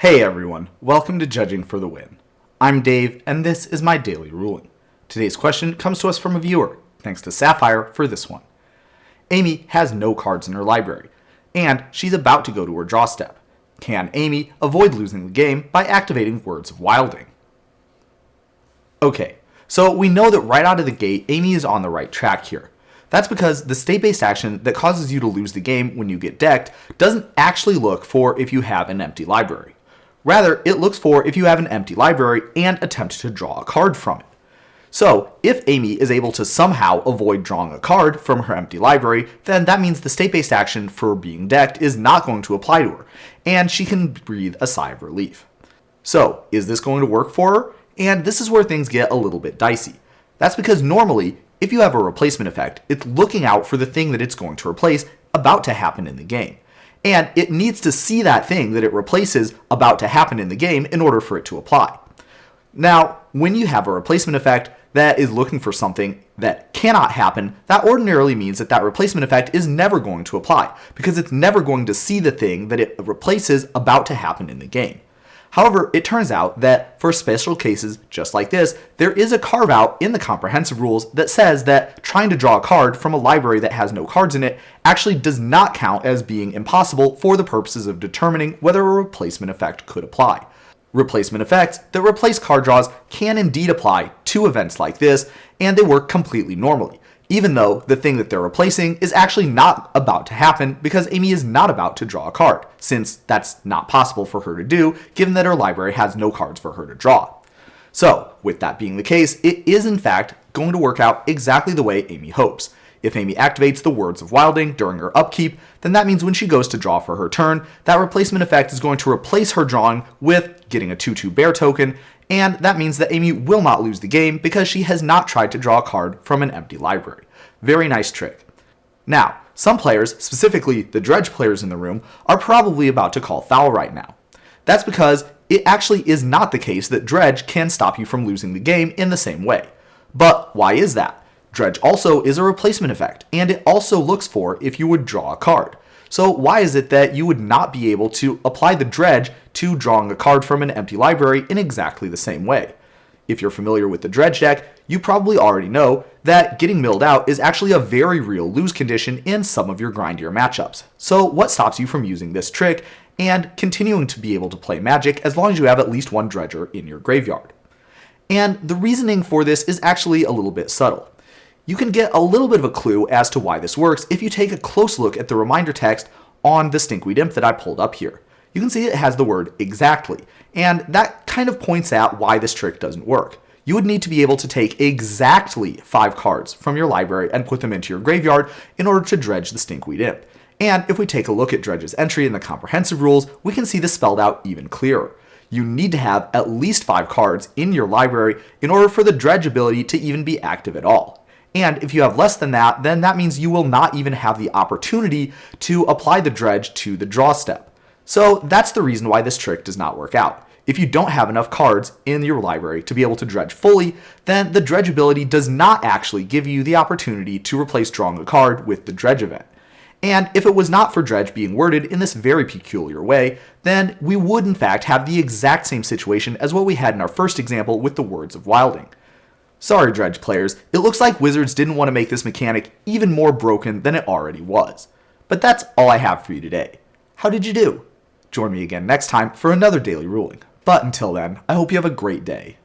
Hey everyone, welcome to Judging for the Win. I'm Dave, and this is my daily ruling. Today's question comes to us from a viewer. Thanks to Sapphire for this one. Amy has no cards in her library, and she's about to go to her draw step. Can Amy avoid losing the game by activating Words of Wilding? Okay, so we know that right out of the gate, Amy is on the right track here. That's because the state-based action that causes you to lose the game when you get decked doesn't actually look for if you have an empty library. Rather, it looks for if you have an empty library and attempt to draw a card from it. So, if Amy is able to somehow avoid drawing a card from her empty library, then that means the state-based action for being decked is not going to apply to her, and she can breathe a sigh of relief. So, is this going to work for her? And this is where things get a little bit dicey. That's because normally, if you have a replacement effect, it's looking out for the thing that it's going to replace about to happen in the game. And it needs to see that thing that it replaces about to happen in the game in order for it to apply. Now, when you have a replacement effect that is looking for something that cannot happen, that ordinarily means that that replacement effect is never going to apply, because it's never going to see the thing that it replaces about to happen in the game. However, it turns out that for special cases just like this, there is a carve-out in the comprehensive rules that says that trying to draw a card from a library that has no cards in it actually does not count as being impossible for the purposes of determining whether a replacement effect could apply. Replacement effects that replace card draws can indeed apply to events like this, and they work completely normally, even though the thing that they're replacing is actually not about to happen because Amy is not about to draw a card, since that's not possible for her to do, given that her library has no cards for her to draw. So, with that being the case, it is in fact going to work out exactly the way Amy hopes. If Amy activates the Words of Wilding during her upkeep, then that means when she goes to draw for her turn, that replacement effect is going to replace her drawing with getting a 2/2 bear token, and that means that Amy will not lose the game because she has not tried to draw a card from an empty library. Very nice trick. Now, some players, specifically the dredge players in the room, are probably about to call foul right now. That's because it actually is not the case that dredge can stop you from losing the game in the same way. But why is that? Dredge also is a replacement effect, and it also looks for if you would draw a card. So why is it that you would not be able to apply the dredge to drawing a card from an empty library in exactly the same way? If you're familiar with the dredge deck, you probably already know that getting milled out is actually a very real lose condition in some of your grindier matchups. So what stops you from using this trick and continuing to be able to play Magic as long as you have at least one dredger in your graveyard? And the reasoning for this is actually a little bit subtle. You can get a little bit of a clue as to why this works if you take a close look at the reminder text on the Stinkweed Imp that I pulled up here. You can see it has the word exactly, and that kind of points at why this trick doesn't work. You would need to be able to take exactly 5 cards from your library and put them into your graveyard in order to dredge the Stinkweed Imp. And if we take a look at Dredge's entry in the comprehensive rules, we can see this spelled out even clearer. You need to have at least 5 cards in your library in order for the dredge ability to even be active at all. And if you have less than that, then that means you will not even have the opportunity to apply the dredge to the draw step. So that's the reason why this trick does not work out. If you don't have enough cards in your library to be able to dredge fully, then the dredge ability does not actually give you the opportunity to replace drawing a card with the dredge event. And if it was not for dredge being worded in this very peculiar way, then we would in fact have the exact same situation as what we had in our first example with the Words of Wilding. Sorry, dredge players, it looks like Wizards didn't want to make this mechanic even more broken than it already was. But that's all I have for you today. How did you do? Join me again next time for another daily ruling. But until then, I hope you have a great day.